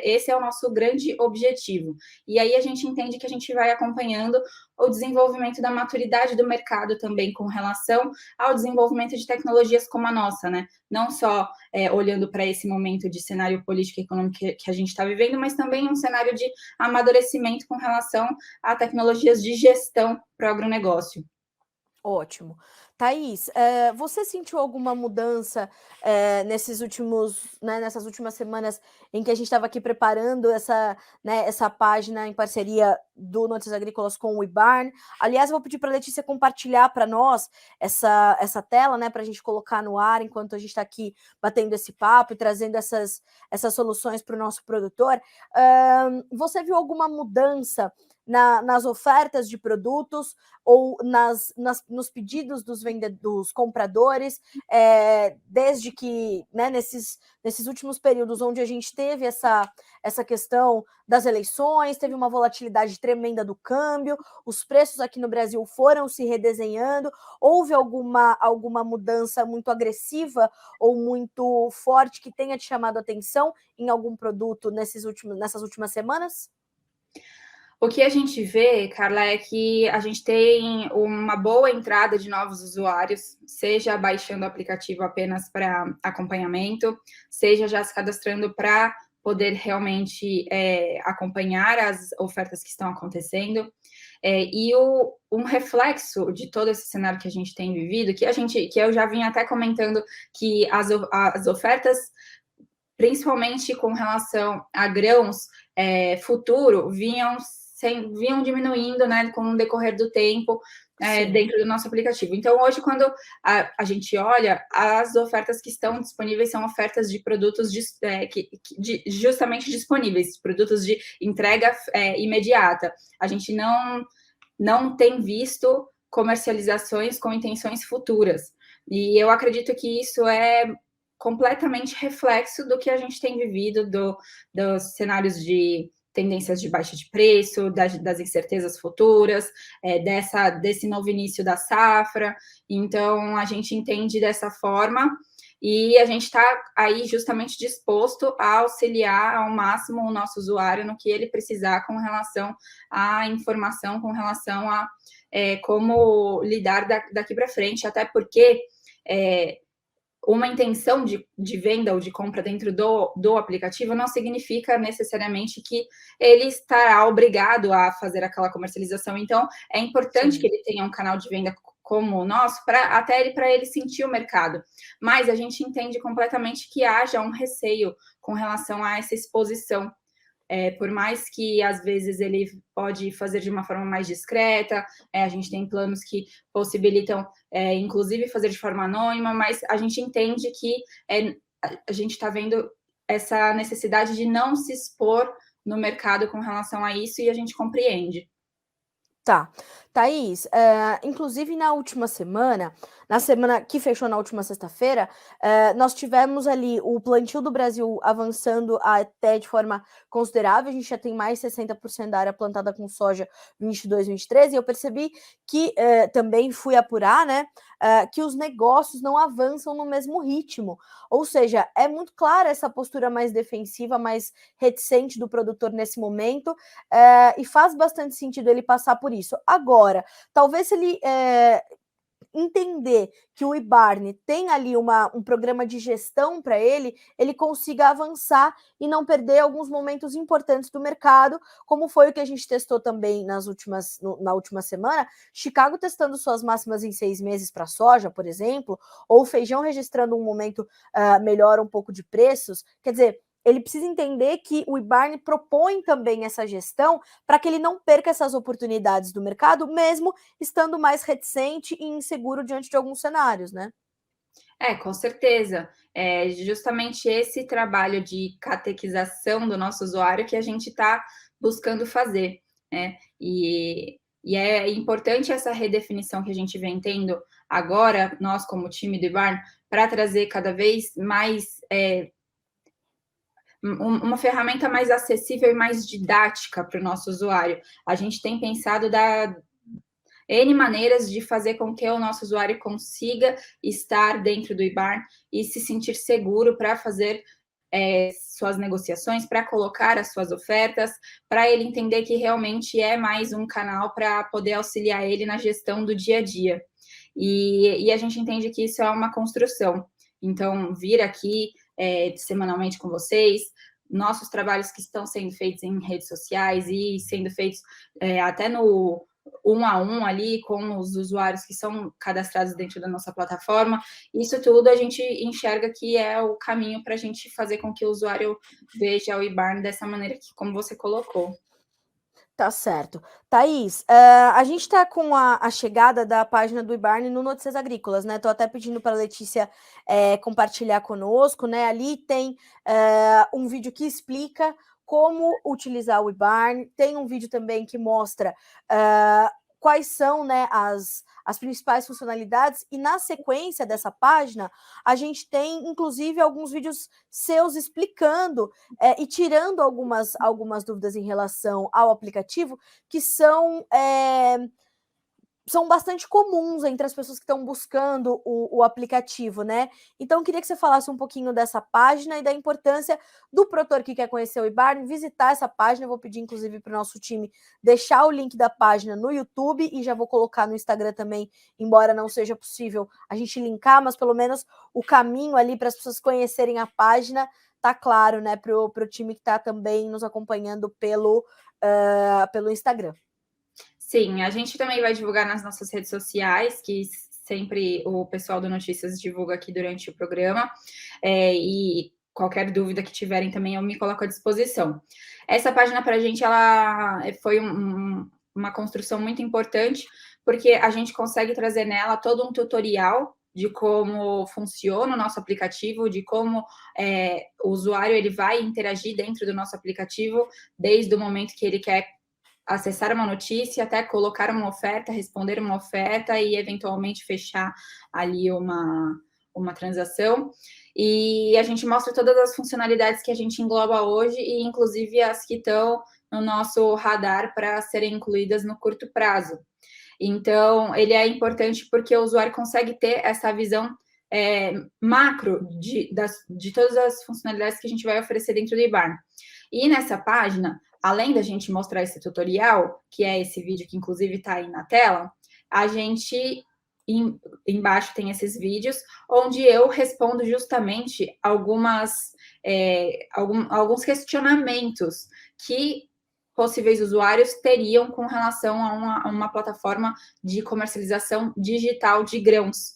Esse é o nosso grande objetivo. E aí a gente entende que a gente vai acompanhando o desenvolvimento da maturidade do mercado também com relação ao desenvolvimento de tecnologias como a nossa, né? Não só olhando para esse momento de cenário político e econômico que a gente está vivendo, mas também um cenário de amadurecimento com relação a tecnologias de gestão para o agronegócio. Ótimo. Thaís, você sentiu alguma mudança nessas últimas semanas em que a gente estava aqui preparando essa página em parceria do Notícias Agrícolas com o IBARN? Aliás, eu vou pedir para a Letícia compartilhar para nós essa tela, né, para a gente colocar no ar enquanto a gente está aqui batendo esse papo e trazendo essas soluções para o nosso produtor. Você viu alguma mudança nas ofertas de produtos ou nos pedidos dos compradores, desde que, né, nesses últimos períodos onde a gente teve essa questão das eleições, teve uma volatilidade tremenda do câmbio, os preços aqui no Brasil foram se redesenhando, houve alguma mudança muito agressiva ou muito forte que tenha te chamado a atenção em algum produto nessas últimas semanas? O que a gente vê, Carla, é que a gente tem uma boa entrada de novos usuários, seja baixando o aplicativo apenas para acompanhamento, seja já se cadastrando para poder realmente acompanhar as ofertas que estão acontecendo. Um reflexo de todo esse cenário que a gente tem vivido, que eu já vinha até comentando que as ofertas, principalmente com relação a grãos futuro, vinham diminuindo, né, com o decorrer do tempo dentro do nosso aplicativo. Então, hoje, quando a gente olha, as ofertas que estão disponíveis são ofertas de produtos justamente disponíveis, produtos de entrega imediata. A gente não tem visto comercializações com intenções futuras. E eu acredito que isso é completamente reflexo do que a gente tem vivido, dos cenários de tendências de baixa de preço, das incertezas futuras, desse novo início da safra. Então, a gente entende dessa forma e a gente está aí justamente disposto a auxiliar ao máximo o nosso usuário no que ele precisar com relação à informação, com relação a como lidar daqui para frente, até porque uma intenção de venda ou de compra dentro do aplicativo não significa necessariamente que ele estará obrigado a fazer aquela comercialização. Então, é importante que ele tenha um canal de venda como o nosso, para ele sentir o mercado. Mas a gente entende completamente que haja um receio com relação a essa exposição. Por mais que, às vezes, ele pode fazer de uma forma mais discreta, a gente tem planos que possibilitam, inclusive, fazer de forma anônima, mas a gente entende que a gente está vendo essa necessidade de não se expor no mercado com relação a isso, e a gente compreende. Tá. Thaís, inclusive na semana que fechou na última sexta-feira, nós tivemos ali o plantio do Brasil avançando até de forma considerável. A gente já tem mais 60% da área plantada com soja 22, 23, e eu percebi que também fui apurar, né, que os negócios não avançam no mesmo ritmo. Ou seja, é muito clara essa postura mais defensiva, mais reticente do produtor nesse momento, e faz bastante sentido ele passar por isso. Agora, talvez ele entender que o IBARN tem ali um programa de gestão para ele consiga avançar e não perder alguns momentos importantes do mercado, como foi o que a gente testou também na última semana, Chicago testando suas máximas em 6 meses para soja, por exemplo, ou o feijão registrando um momento melhor um pouco de preços. Quer dizer, ele precisa entender que o IBARN propõe também essa gestão para que ele não perca essas oportunidades do mercado, mesmo estando mais reticente e inseguro diante de alguns cenários, né? Com certeza. É justamente esse trabalho de catequização do nosso usuário que a gente está buscando fazer, né? E é importante essa redefinição que a gente vem tendo agora, nós como time do IBARN, para trazer cada vez mais uma ferramenta mais acessível e mais didática para o nosso usuário. A gente tem pensado N maneiras de fazer com que o nosso usuário consiga estar dentro do IBARN e se sentir seguro para fazer suas negociações, para colocar as suas ofertas, para ele entender que realmente é mais um canal para poder auxiliar ele na gestão do dia a dia. E a gente entende que isso é uma construção. Então, vir aqui semanalmente com vocês, nossos trabalhos que estão sendo feitos em redes sociais e sendo feitos até no 1-a-1 ali com os usuários que são cadastrados dentro da nossa plataforma, isso tudo a gente enxerga que é o caminho para a gente fazer com que o usuário veja o IBARN dessa maneira que, como você colocou. Tá certo. Thaís, a gente está com a chegada da página do IBARN no Notícias Agrícolas, né? Estou até pedindo para a Letícia compartilhar conosco, né? Ali tem um vídeo que explica como utilizar o IBARN, tem um vídeo também que mostra quais são, né, as principais funcionalidades, e na sequência dessa página, a gente tem, inclusive, alguns vídeos seus explicando e tirando algumas dúvidas em relação ao aplicativo, que são bastante comuns entre as pessoas que estão buscando o aplicativo, né? Então, eu queria que você falasse um pouquinho dessa página e da importância do produtor que quer conhecer o IBARN, visitar essa página. Eu vou pedir, inclusive, para o nosso time deixar o link da página no YouTube e já vou colocar no Instagram também, embora não seja possível a gente linkar, mas pelo menos o caminho ali para as pessoas conhecerem a página tá claro, né? Para o time que está também nos acompanhando pelo Instagram. Sim, a gente também vai divulgar nas nossas redes sociais, que sempre o pessoal do Notícias divulga aqui durante o programa, e qualquer dúvida que tiverem também eu me coloco à disposição. Essa página para a gente ela foi uma construção muito importante, porque a gente consegue trazer nela todo um tutorial de como funciona o nosso aplicativo, de como o usuário ele vai interagir dentro do nosso aplicativo, desde o momento que ele quer acessar uma notícia, até colocar uma oferta, responder uma oferta e eventualmente fechar ali uma transação. E a gente mostra todas as funcionalidades que a gente engloba hoje e inclusive as que estão no nosso radar para serem incluídas no curto prazo. Então, ele é importante porque o usuário consegue ter essa visão macro de todas as funcionalidades que a gente vai oferecer dentro do IBARN. E nessa página, além da gente mostrar esse tutorial, que é esse vídeo que inclusive está aí na tela, a gente embaixo tem esses vídeos onde eu respondo justamente alguns questionamentos que possíveis usuários teriam com relação a uma plataforma de comercialização digital de grãos.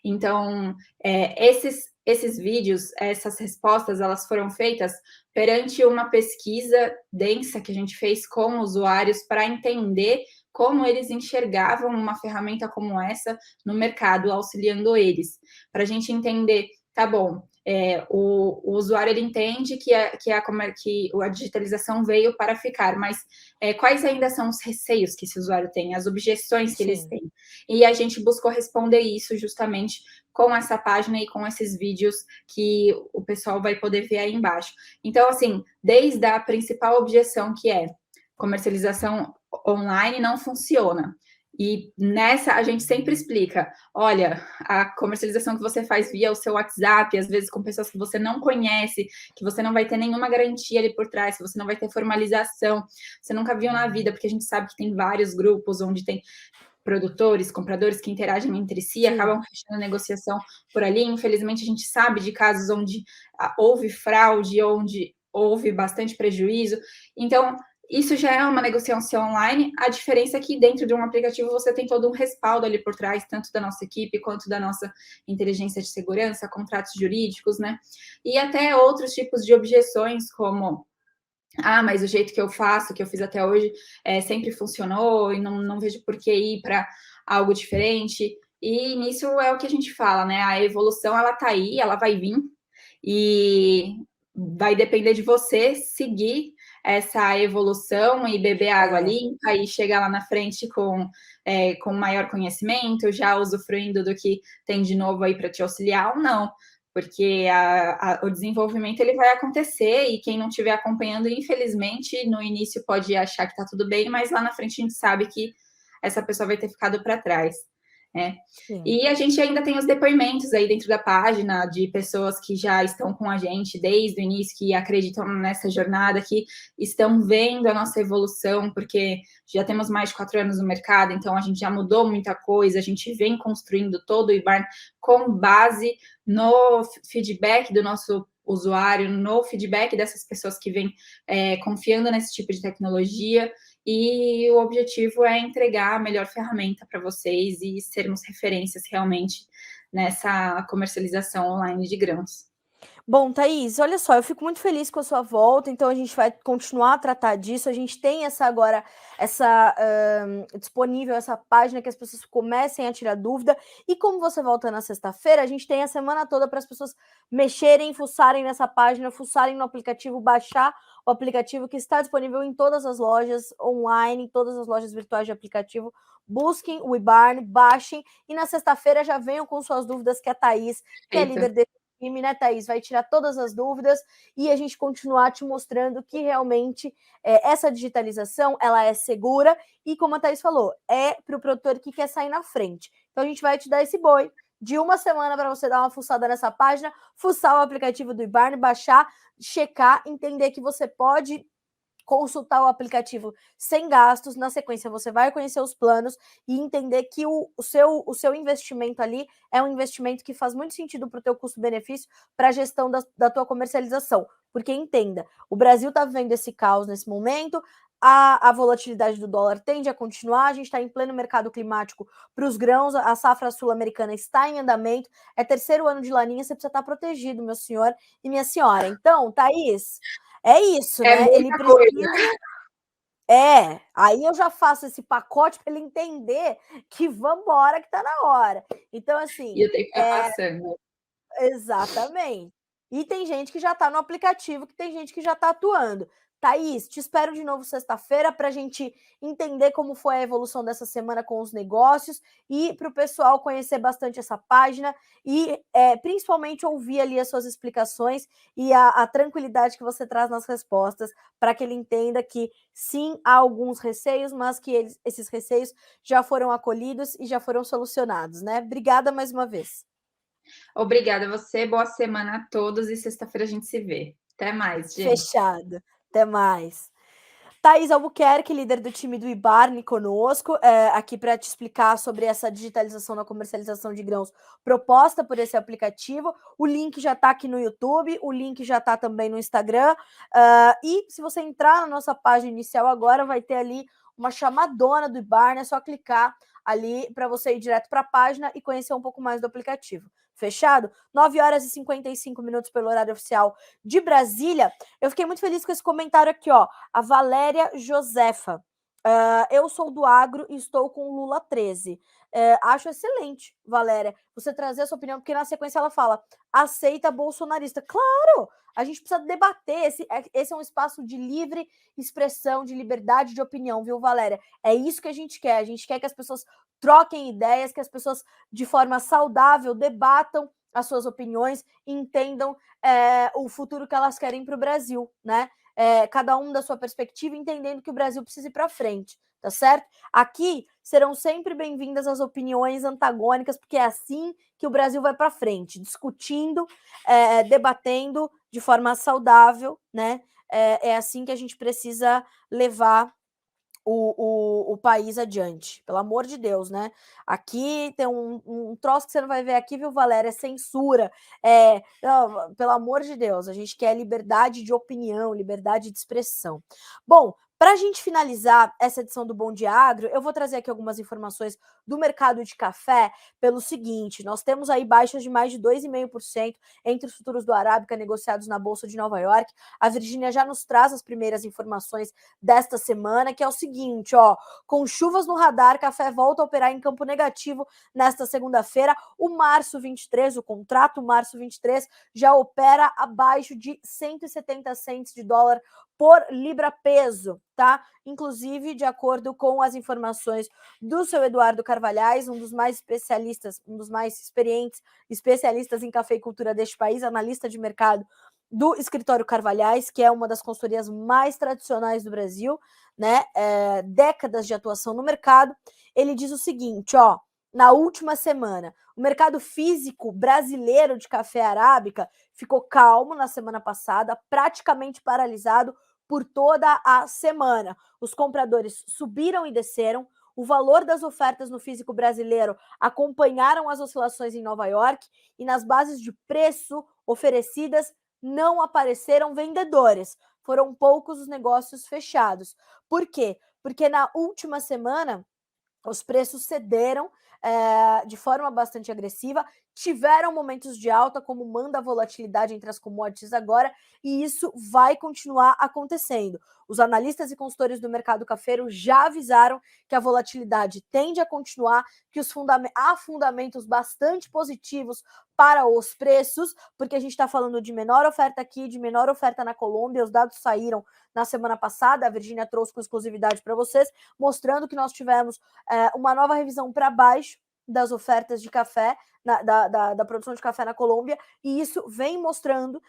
Então, esses vídeos, essas respostas, elas foram feitas perante uma pesquisa densa que a gente fez com usuários para entender como eles enxergavam uma ferramenta como essa no mercado, auxiliando eles. Para a gente entender, tá bom, o usuário ele entende que a digitalização veio para ficar, mas quais ainda são os receios que esse usuário tem, as objeções que eles têm? E a gente buscou responder isso justamente com essa página e com esses vídeos que o pessoal vai poder ver aí embaixo. Então, assim, desde a principal objeção, que é comercialização online não funciona. E nessa a gente sempre explica, olha, a comercialização que você faz via o seu WhatsApp, às vezes com pessoas que você não conhece, que você não vai ter nenhuma garantia ali por trás, que você não vai ter formalização, você nunca viu na vida, porque a gente sabe que tem vários grupos onde tem produtores, compradores que interagem entre si, Sim. acabam fechando negociação por ali. Infelizmente, a gente sabe de casos onde houve fraude, onde houve bastante prejuízo. Então, isso já é uma negociação online. A diferença é que dentro de um aplicativo você tem todo um respaldo ali por trás, tanto da nossa equipe quanto da nossa inteligência de segurança, contratos jurídicos, né? E até outros tipos de objeções, como mas o jeito que eu faço, que eu fiz até hoje, sempre funcionou e não vejo por que ir para algo diferente. E nisso é o que a gente fala, né? A evolução, ela tá aí, ela vai vir e vai depender de você seguir essa evolução e beber água limpa e chegar lá na frente com maior conhecimento, já usufruindo do que tem de novo aí para te auxiliar ou não, porque o desenvolvimento ele vai acontecer e quem não estiver acompanhando, infelizmente, no início pode achar que está tudo bem, mas lá na frente a gente sabe que essa pessoa vai ter ficado para trás. Né? E a gente ainda tem os depoimentos aí dentro da página de pessoas que já estão com a gente desde o início, que acreditam nessa jornada, que estão vendo a nossa evolução, porque já temos mais de 4 anos no mercado, então a gente já mudou muita coisa, a gente vem construindo todo o IBARN com base no feedback do nosso usuário, no feedback dessas pessoas que vêm confiando nesse tipo de tecnologia. E o objetivo é entregar a melhor ferramenta para vocês e sermos referências realmente nessa comercialização online de grãos. Bom, Thaís, olha só, eu fico muito feliz com a sua volta, então a gente vai continuar a tratar disso. A gente tem disponível essa página que as pessoas comecem a tirar dúvida. E como você volta na sexta-feira, a gente tem a semana toda para as pessoas mexerem, fuçarem nessa página, fuçarem no aplicativo, baixar o aplicativo que está disponível em todas as lojas online, em todas as lojas virtuais de aplicativo. Busquem o IBARN, baixem e na sexta-feira já venham com suas dúvidas que a Thaís, que é líder desse time, né, Thaís? Vai tirar todas as dúvidas e a gente continuar te mostrando que realmente essa digitalização ela é segura e, como a Thaís falou, é para o produtor que quer sair na frente. Então a gente vai te dar esse boi de uma semana para você dar uma fuçada nessa página, fuçar o aplicativo do IBARN, baixar, checar, entender que você pode consultar o aplicativo sem gastos. Na sequência, você vai conhecer os planos e entender que o seu investimento ali é um investimento que faz muito sentido para o teu custo-benefício, para a gestão da tua comercialização. Porque entenda, o Brasil está vivendo esse caos nesse momento, a volatilidade do dólar tende a continuar, a gente está em pleno mercado climático para os grãos, a safra sul-americana está em andamento, é terceiro ano de laninha, você precisa estar protegido, meu senhor e minha senhora. Então, Thaís, é isso, né? Ele precisa. Aí eu já faço esse pacote para ele entender que vamos embora, que tá na hora. Então, assim. E o tempo tá passando. Exatamente. E tem gente que já está no aplicativo, que tem gente que já está atuando. Thaís, te espero de novo sexta-feira para a gente entender como foi a evolução dessa semana com os negócios e para o pessoal conhecer bastante essa página e principalmente ouvir ali as suas explicações e a tranquilidade que você traz nas respostas para que ele entenda que sim, há alguns receios, mas que esses receios já foram acolhidos e já foram solucionados, né? Obrigada mais uma vez. Obrigada a você, boa semana a todos e sexta-feira a gente se vê. Até mais, gente. Fechado. Até mais. Thaís Albuquerque, líder do time do IBARN, conosco, aqui para te explicar sobre essa digitalização na comercialização de grãos proposta por esse aplicativo. O link já está aqui no YouTube, o link já está também no Instagram. E se você entrar na nossa página inicial agora, vai ter ali uma chamadona do IBARN, é só clicar ali para você ir direto para a página e conhecer um pouco mais do aplicativo. Fechado? 9 horas e 55 minutos pelo horário oficial de Brasília. Eu fiquei muito feliz com esse comentário aqui, ó. A Valéria Josefa. Eu sou do agro e estou com o Lula 13. Acho excelente, Valéria, você trazer a sua opinião, porque na sequência ela fala, aceita bolsonarista. Claro! A gente precisa debater. Esse é um espaço de livre expressão, de liberdade de opinião, viu, Valéria? É isso que a gente quer. A gente quer que as pessoas troquem ideias, que as pessoas, de forma saudável, debatam as suas opiniões e entendam o futuro que elas querem para o Brasil, né? Cada um da sua perspectiva, entendendo que o Brasil precisa ir para frente, tá certo? Aqui serão sempre bem-vindas as opiniões antagônicas, porque é assim que o Brasil vai para frente, discutindo, debatendo de forma saudável, né? É assim que a gente precisa levar o país adiante. Pelo amor de Deus, né? Aqui tem um troço que você não vai ver aqui, viu, Valéria? É censura. Não, pelo amor de Deus, a gente quer liberdade de opinião, liberdade de expressão. Bom, para a gente finalizar essa edição do Bom Dia Agro, eu vou trazer aqui algumas informações do mercado de café pelo seguinte: nós temos aí baixas de mais de 2,5% entre os futuros do Arábica negociados na Bolsa de Nova York. A Virgínia já nos traz as primeiras informações desta semana, que é o seguinte, ó, com chuvas no radar, café volta a operar em campo negativo nesta segunda-feira. O março 23, o contrato março 23, já opera abaixo de 170 cents de dólar por libra peso, tá? Inclusive, de acordo com as informações do seu Eduardo Carvalhais, um dos mais especialistas, um dos mais experientes especialistas em cafeicultura deste país, analista de mercado do Escritório Carvalhais, que é uma das consultorias mais tradicionais do Brasil, né? Décadas de atuação no mercado. Ele diz o seguinte, ó, na última semana, o mercado físico brasileiro de café arábica ficou calmo na semana passada, praticamente paralisado por toda a semana. Os compradores subiram e desceram, o valor das ofertas no físico brasileiro acompanharam as oscilações em Nova York e nas bases de preço oferecidas não apareceram vendedores. Foram poucos os negócios fechados. Por quê? Porque na última semana os preços cederam de forma bastante agressiva, tiveram momentos de alta, como manda a volatilidade entre as commodities agora, e isso vai continuar acontecendo. Os analistas e consultores do mercado cafeiro já avisaram que a volatilidade tende a continuar, que há fundamentos bastante positivos para os preços, porque a gente está falando de menor oferta aqui, de menor oferta na Colômbia. Os dados saíram na semana passada, a Virgínia trouxe com exclusividade para vocês, mostrando que nós tivemos uma nova revisão para baixo das ofertas de café, da produção de café na Colômbia, e isso vem mostrando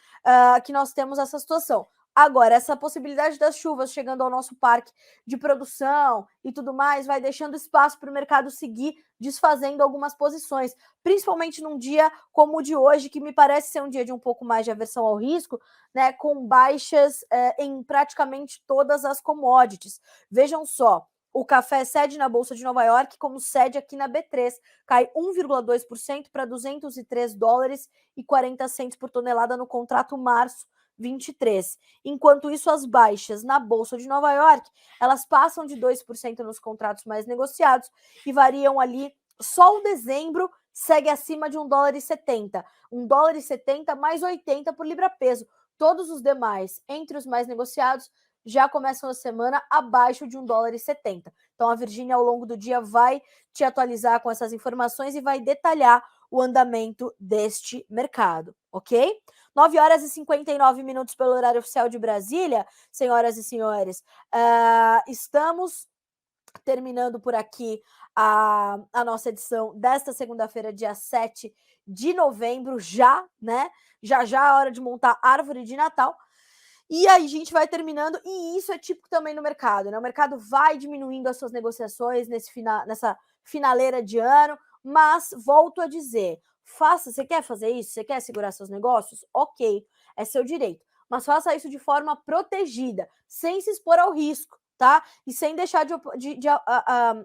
que nós temos essa situação. Agora, essa possibilidade das chuvas chegando ao nosso parque de produção e tudo mais vai deixando espaço para o mercado seguir desfazendo algumas posições, principalmente num dia como o de hoje, que me parece ser um dia de um pouco mais de aversão ao risco, né, com baixas em praticamente todas as commodities. Vejam só, o café cede na Bolsa de Nova York, como cede aqui na B3, cai 1,2% para 203 dólares e 40 centos por tonelada no contrato março 23. Enquanto isso, as baixas na Bolsa de Nova York, elas passam de 2% nos contratos mais negociados e variam ali, só o dezembro segue acima de 1 dólar e 70. 1 dólar e 70 mais 80 por libra peso. Todos os demais, entre os mais negociados, já começam a semana abaixo de 1 dólar e 70. Então a Virgínia, ao longo do dia, vai te atualizar com essas informações e vai detalhar o andamento deste mercado, ok? 9 horas e 59 minutos pelo horário oficial de Brasília, senhoras e senhores. Estamos terminando por aqui a nossa edição desta segunda-feira, dia 7 de novembro, já, né? Já é hora de montar árvore de Natal. E aí a gente vai terminando, e isso é típico também no mercado, né? O mercado vai diminuindo as suas negociações nessa finaleira de ano, mas volto a dizer, você quer fazer isso? Você quer segurar seus negócios? Ok, é seu direito. Mas faça isso de forma protegida, sem se expor ao risco, tá? E sem deixar de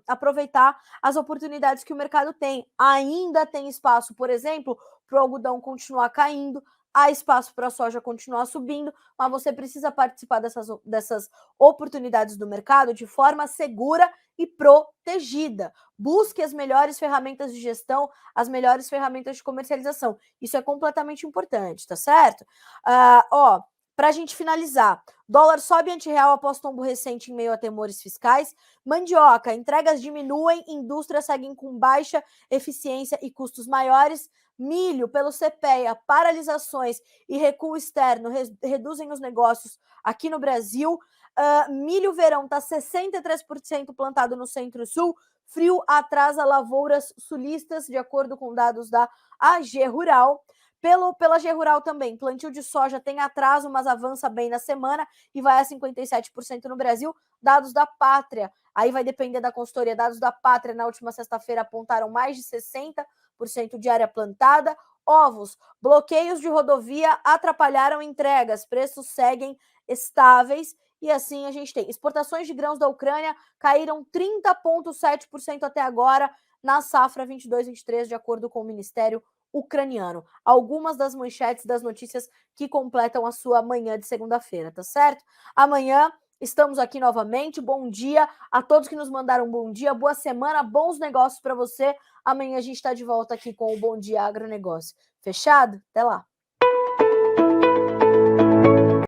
aproveitar as oportunidades que o mercado tem. Ainda tem espaço, por exemplo, para o algodão continuar caindo, há espaço para a soja continuar subindo, mas você precisa participar dessas oportunidades do mercado de forma segura e protegida. Busque as melhores ferramentas de gestão, as melhores ferramentas de comercialização. Isso é completamente importante, tá certo? Para a gente finalizar, dólar sobe anti-real após tombo recente em meio a temores fiscais. Mandioca, entregas diminuem, indústrias seguem com baixa eficiência e custos maiores. Milho, pelo CPEA, paralisações e recuo externo reduzem os negócios aqui no Brasil. Milho verão está 63% plantado no Centro-Sul. Frio atrasa lavouras sulistas, de acordo com dados da AG Rural. Pela AG Rural também, plantio de soja tem atraso, mas avança bem na semana e vai a 57% no Brasil. Dados da Pátria, aí vai depender da consultoria. Dados da Pátria na última sexta-feira apontaram mais de 60% de área plantada. Ovos, bloqueios de rodovia atrapalharam entregas, preços seguem estáveis E assim a gente tem exportações de grãos da Ucrânia caíram 30,7% até agora na safra 22/23, de acordo com o Ministério ucraniano. Algumas das manchetes das notícias que completam a sua manhã de segunda-feira, tá certo? Amanhã estamos aqui novamente. Bom dia a todos que nos mandaram um bom dia, boa semana, bons negócios para você. Amanhã a gente está de volta aqui com o Bom Dia Agronegócio. Fechado? Até lá.